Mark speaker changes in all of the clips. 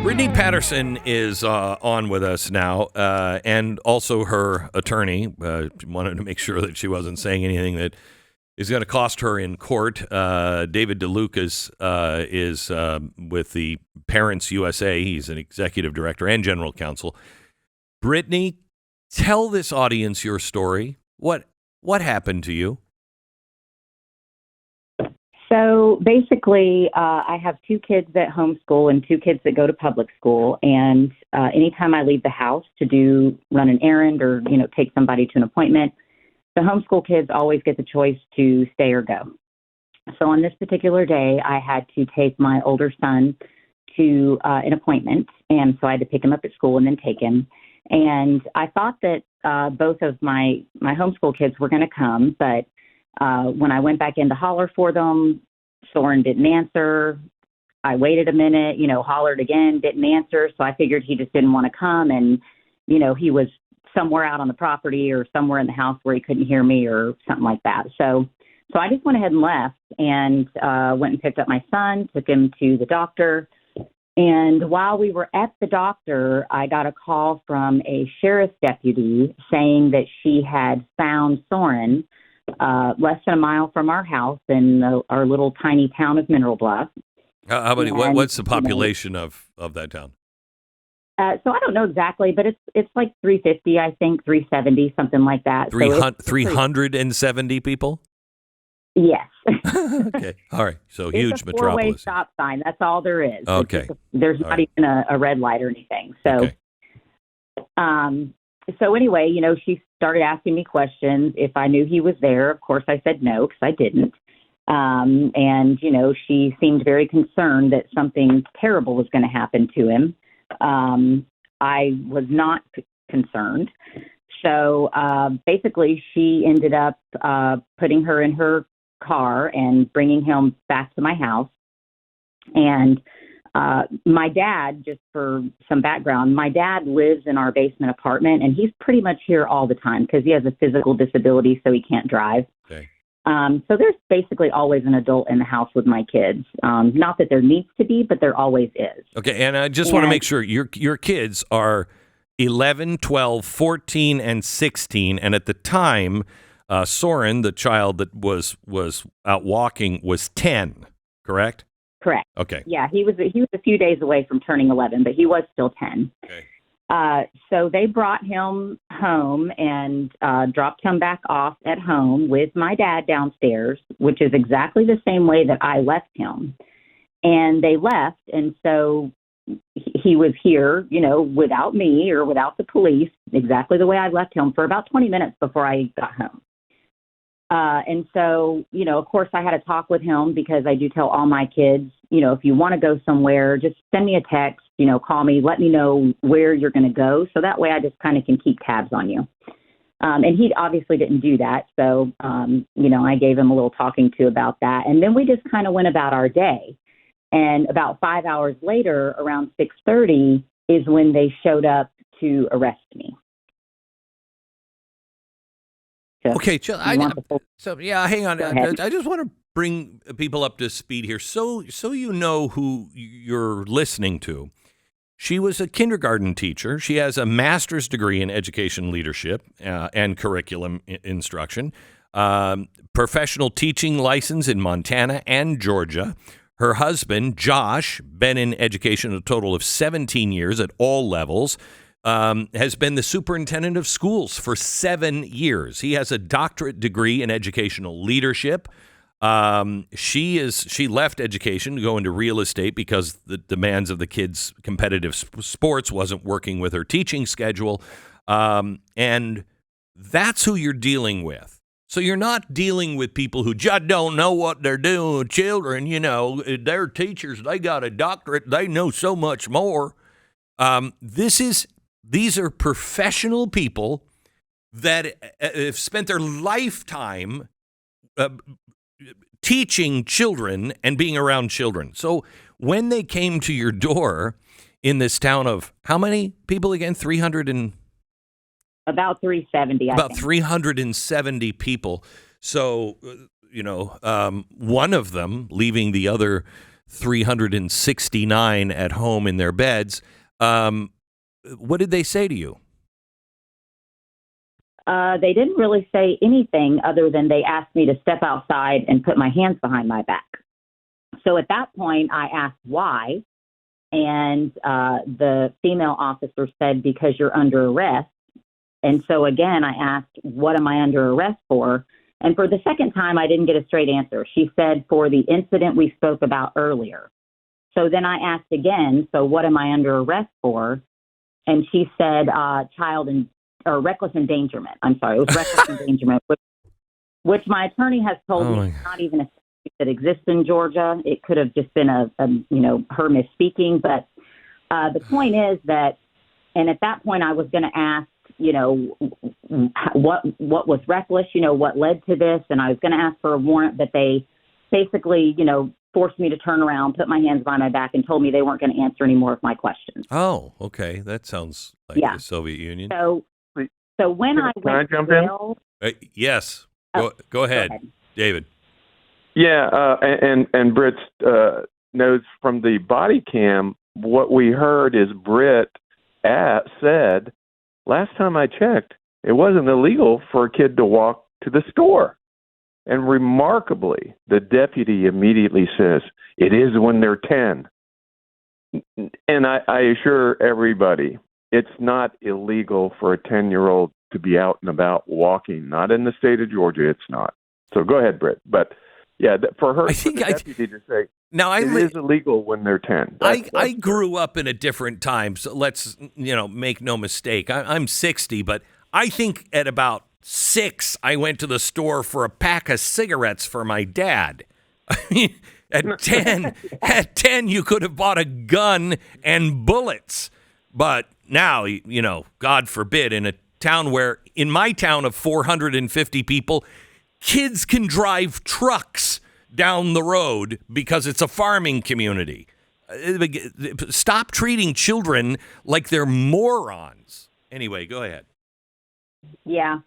Speaker 1: Brittany Patterson is on with us now, and also her attorney. Wanted to make sure that she wasn't saying anything that is going to cost her in court. David DeLucas is with the Parents USA. He's an executive director and general counsel. Brittany, tell this audience your story. What happened to you?
Speaker 2: So basically, I have two kids that homeschool and two kids that go to public school. And anytime I leave the house to run an errand or, take somebody to an appointment, the homeschool kids always get the choice to stay or go. So on this particular day, I had to take my older son to an appointment. And so I had to pick him up at school and then take him. And I thought that both of my homeschool kids were going to come, but when I went back in to holler for them, Soren didn't answer. I waited a minute, hollered again, didn't answer. So I figured he just didn't want to come. And, he was somewhere out on the property or somewhere in the house where he couldn't hear me or something like that. So I just went ahead and left and went and picked up my son, took him to the doctor. And while we were at the doctor, I got a call from a sheriff's deputy saying that she had found Soren less than a mile from our house in our little tiny town of Mineral Bluff.
Speaker 1: How many? What's the population of that town?
Speaker 2: So I don't know exactly, but it's like 350, I think, 370, something like that.
Speaker 1: 370 people?
Speaker 2: Yes.
Speaker 1: Okay. All right. So huge
Speaker 2: it's a
Speaker 1: metropolis.
Speaker 2: Four-way stop sign. That's all there is.
Speaker 1: Okay.
Speaker 2: There's not even a red light or anything. So,
Speaker 1: okay.
Speaker 2: So anyway, she started asking me questions. If I knew he was there, of course I said no, because I didn't. And, she seemed very concerned that something terrible was going to happen to him. I was not concerned. So basically, she ended up putting her in her car and bringing him back to my house. And my dad, just for some background, my dad lives in our basement apartment, and he's pretty much here all the time because he has a physical disability, so he can't drive.
Speaker 1: Okay.
Speaker 2: So there's basically always an adult in the house with my kids. Not that there needs to be, but there always is.
Speaker 1: Okay, and I just want to make sure your kids are 11, 12, 14, and 16, and at the time, Soren, the child that was out walking, was 10, correct?
Speaker 2: Correct.
Speaker 1: Okay.
Speaker 2: Yeah, he was a few days away from turning 11, but he was still 10.
Speaker 1: Okay.
Speaker 2: So they brought him home and dropped him back off at home with my dad downstairs, which is exactly the same way that I left him. And they left, and so he was here, without me or without the police, exactly the way I left him for about 20 minutes before I got home. And so, of course, I had a talk with him because I do tell all my kids, if you want to go somewhere, just send me a text, call me, let me know where you're going to go. So that way I just kind of can keep tabs on you. And he obviously didn't do that. So, I gave him a little talking to about that. And then we just kind of went about our day. And about 5 hours later, around 6:30, is when they showed up to arrest me.
Speaker 1: Okay, hang on. I just want to bring people up to speed here, so you know who you're listening to. She was a kindergarten teacher. She has a master's degree in education leadership and curriculum instruction, professional teaching license in Montana and Georgia. Her husband, Josh, been in education a total of 17 years at all levels. Has been the superintendent of schools for 7 years. He has a doctorate degree in educational leadership. She left education to go into real estate because the demands of the kids' competitive sports wasn't working with her teaching schedule. And that's who you're dealing with. So you're not dealing with people who just don't know what they're doing with children. They're teachers. They got a doctorate. They know so much more. These are professional people that have spent their lifetime teaching children and being around children. So when they came to your door in this town of how many people again?
Speaker 2: About 370.
Speaker 1: About 370 people. So, one of them, leaving the other 369 at home in their beds. What did they say to you?
Speaker 2: They didn't really say anything other than they asked me to step outside and put my hands behind my back. So at that point, I asked why, and the female officer said, because you're under arrest. And so again, I asked, what am I under arrest for? And for the second time, I didn't get a straight answer. She said, for the incident we spoke about earlier. So then I asked again, so what am I under arrest for? And she said, or reckless endangerment. I'm sorry, it was reckless endangerment, which my attorney has told me is not even a statute that exists in Georgia. It could have just been her misspeaking. But the point is that, and at that point I was going to ask, what was reckless, what led to this. And I was going to ask for a warrant, but they basically, forced me to turn around, put my hands behind my back, and told me they weren't going to answer any more of my questions.
Speaker 1: Oh, okay. That sounds like the Soviet Union.
Speaker 2: So when I went to jail,
Speaker 1: yes, go ahead, David.
Speaker 3: Yeah, and Britt's notes from the body cam, what we heard is Britt said, last time I checked, it wasn't illegal for a kid to walk to the store. And remarkably, the deputy immediately says, it is when they're 10. And I assure everybody, it's not illegal for a 10-year-old to be out and about walking. Not in the state of Georgia, it's not. So go ahead, Britt. But yeah, for her, it is illegal when they're 10.
Speaker 1: I grew up in a different time, so let's make no mistake. I'm 60, but I think at about 6, I went to the store for a pack of cigarettes for my dad. I mean, at 10, you could have bought a gun and bullets. But now, God forbid, in my town of 450 people, kids can drive trucks down the road because it's a farming community. Stop treating children like they're morons. Anyway, go ahead.
Speaker 2: Yeah.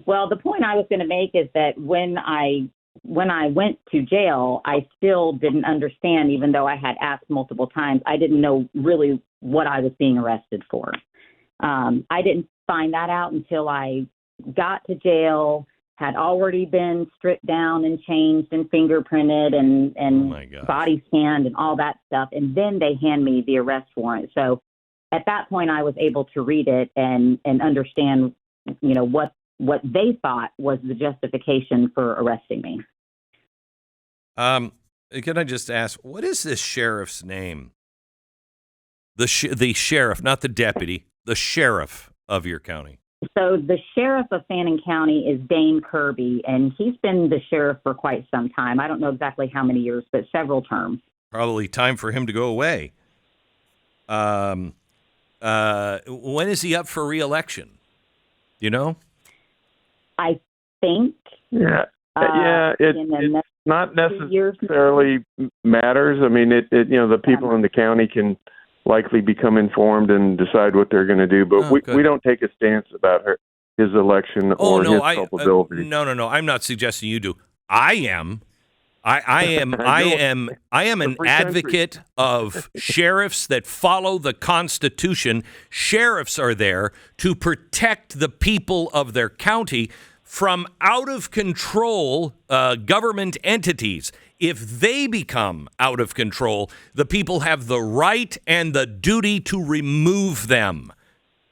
Speaker 2: Well, the point I was going to make is that when I went to jail, I still didn't understand, even though I had asked multiple times. I didn't know really what I was being arrested for. I didn't find that out until I got to jail, had already been stripped down and changed and fingerprinted and body scanned and all that stuff. And then they hand me the arrest warrant. So at that point, I was able to read it and understand, what they thought was the justification for arresting me.
Speaker 1: Can I just ask, what is this sheriff's name? The sheriff, not the deputy, the sheriff of your county.
Speaker 2: So the sheriff of Fannin County is Dane Kirby, and he's been the sheriff for quite some time. I don't know exactly how many years, but several terms.
Speaker 1: Probably time for him to go away. When is he up for re-election? You know?
Speaker 2: I think.
Speaker 3: Yeah. It's not necessarily matters. I mean, the people in the county can likely become informed and decide what they're going to do, but we don't take a stance about his election or his culpability.
Speaker 1: No. I'm not suggesting you do. I am. I am an advocate of sheriffs that follow the Constitution. Sheriffs are there to protect the people of their county from out of control government entities. If they become out of control, the people have the right and the duty to remove them.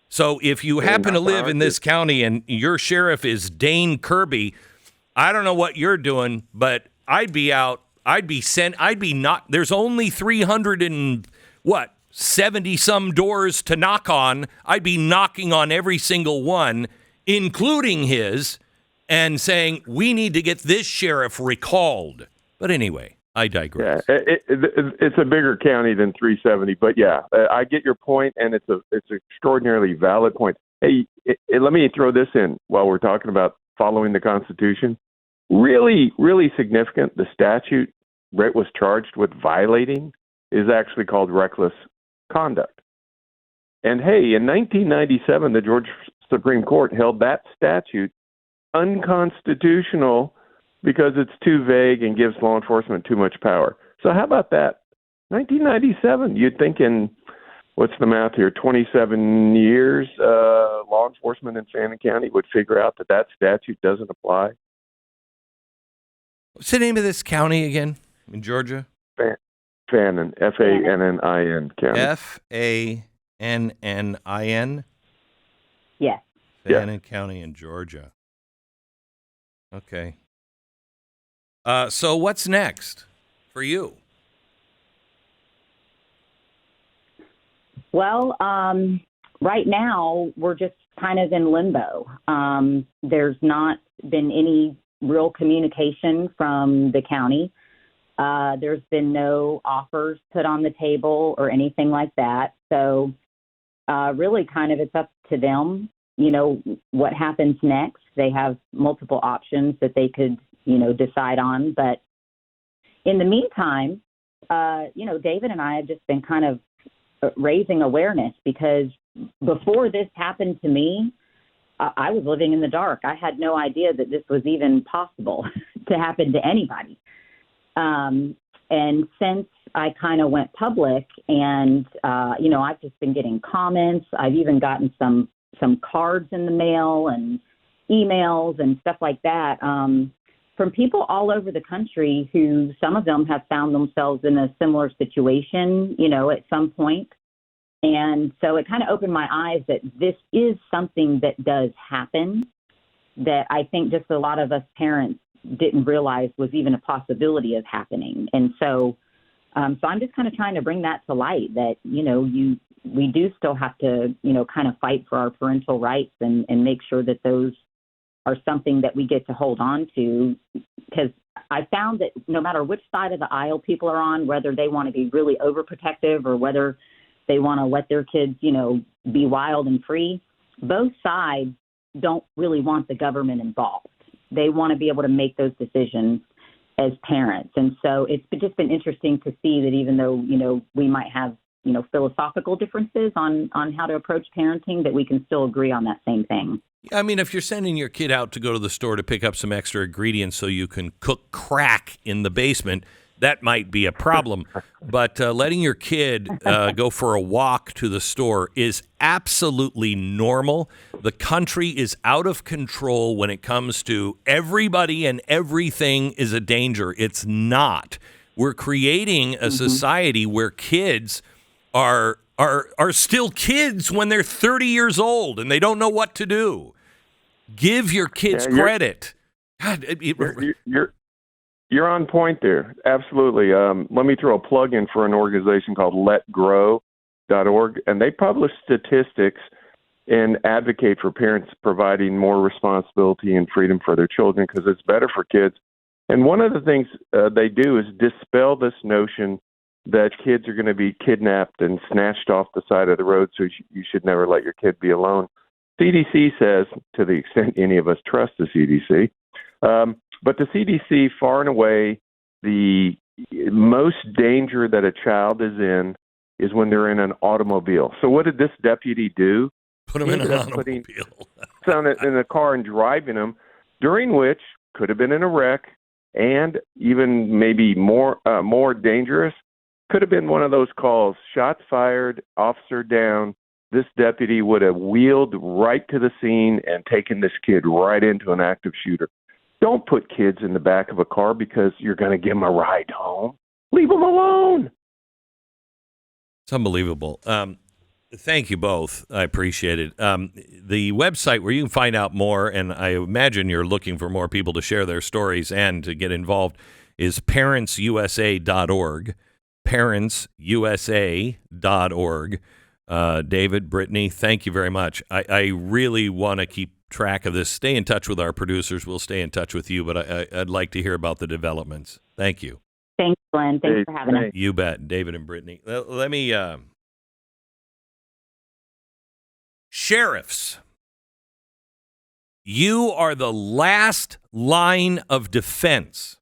Speaker 1: So if you happen to live in this county and your sheriff is Dane Kirby, I don't know what you're doing, but I'd be out. There's only 70 some doors to knock on. I'd be knocking on every single one, including his, and saying, we need to get this sheriff recalled. But anyway, I digress.
Speaker 3: Yeah, it's a bigger county than 370, but yeah, I get your point, and it's an extraordinarily valid point. Hey, let me throw this in while we're talking about following the Constitution. Really, really significant. The statute Brett was charged with violating is actually called reckless conduct. And hey, in 1997, the Georgia Supreme Court held that statute unconstitutional because it's too vague and gives law enforcement too much power. So how about that? 1997. You'd think in, what's the math here, 27 years, law enforcement in Fannin County would figure out that statute doesn't apply.
Speaker 1: What's the name of this county again in Georgia?
Speaker 3: Fannin, Fannin County.
Speaker 1: Fannin?
Speaker 2: Yes.
Speaker 1: Fannin County in Georgia. Okay. So what's next for you?
Speaker 2: Well, right now we're just kind of in limbo. There's not been any real communication from the county. There's been no offers put on the table or anything like that. So really kind of it's up to them, what happens next. They have multiple options that they could, decide on. But in the meantime, David and I have just been kind of raising awareness because before this happened to me, I was living in the dark. I had no idea that this was even possible to happen to anybody. And since I kind of went public and, I've just been getting comments. I've even gotten some cards in the mail and emails and stuff like that from people all over the country who some of them have found themselves in a similar situation, at some point. And so it kind of opened my eyes that this is something that does happen, that I think just a lot of us parents didn't realize was even a possibility of happening. And so I'm just kind of trying to bring that to light that, we do still have to, kind of fight for our parental rights and make sure that those are something that we get to hold on to. Because I found that no matter which side of the aisle people are on, whether they want to be really overprotective or whether they want to let their kids, be wild and free, both sides don't really want the government involved. They want to be able to make those decisions as parents. And so it's just been interesting to see that even though, we might have, philosophical differences on how to approach parenting, that we can still agree on that same thing.
Speaker 1: I mean, if you're sending your kid out to go to the store to pick up some extra ingredients so you can cook crack in the basement, that might be a problem. But letting your kid go for a walk to the store is absolutely normal. The country is out of control when it comes to everybody and everything is a danger. It's not. We're creating a society where kids are still kids when they're 30 years old and they don't know what to do. Give your kids credit. God,
Speaker 3: You're on point there. Absolutely. Let me throw a plug in for an organization called letgrow.org, and they publish statistics and advocate for parents providing more responsibility and freedom for their children because it's better for kids. And one of the things they do is dispel this notion that kids are going to be kidnapped and snatched off the side of the road, so you should never let your kid be alone. CDC says, to the extent any of us trust the CDC, but the CDC, far and away, the most danger that a child is in is when they're in an automobile. So what did this deputy do?
Speaker 1: Put them in an automobile.
Speaker 3: In a car and driving them, during which could have been in a wreck, and even maybe more dangerous, could have been one of those calls, shots fired, officer down. This deputy would have wheeled right to the scene and taken this kid right into an active shooter. Don't put kids in the back of a car because you're going to give them a ride home. Leave them alone.
Speaker 1: It's unbelievable. Thank you both. I appreciate it. The website where you can find out more, and I imagine you're looking for more people to share their stories and to get involved, is parentsusa.org. Parentsusa.org. David, Brittany, thank you very much. I really want to keep track of this. Stay in touch with our producers. We'll stay in touch with you, but I'd like to hear about the developments. Thank you.
Speaker 2: Thanks, Glenn. Thanks for having us.
Speaker 1: You bet. David and Brittany. Let me... Sheriffs, you are the last line of defense.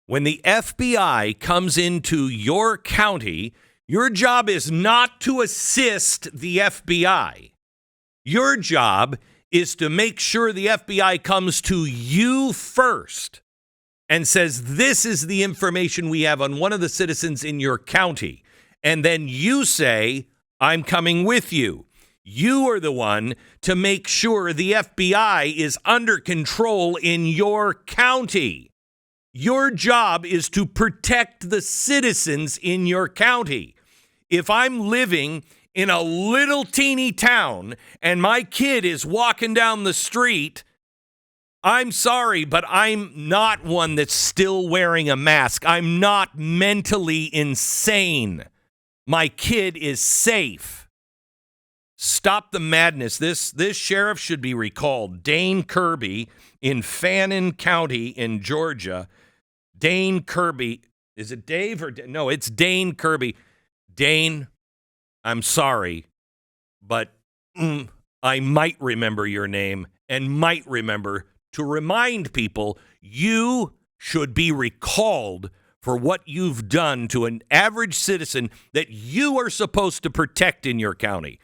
Speaker 1: When the FBI comes into your county, your job is not to assist the FBI. Your job is to make sure the FBI comes to you first. and says, this is the information we have on one of the citizens in your county. And then you say, I'm coming with you. You are the one to make sure the FBI is under control in your county. Your job is to protect the citizens in your county. If I'm living in a little teeny town and my kid is walking down the street, I'm sorry, but I'm not one that's still wearing a mask. I'm not mentally insane. My kid is safe. Stop the madness. This sheriff should be recalled. Dane Kirby in Fannin County in Georgia. Dane Kirby. Is it Dave or no, it's Dane Kirby. Dane, I'm sorry, but I might remember your name and might remember to remind people you should be recalled for what you've done to an average citizen that you are supposed to protect in your county.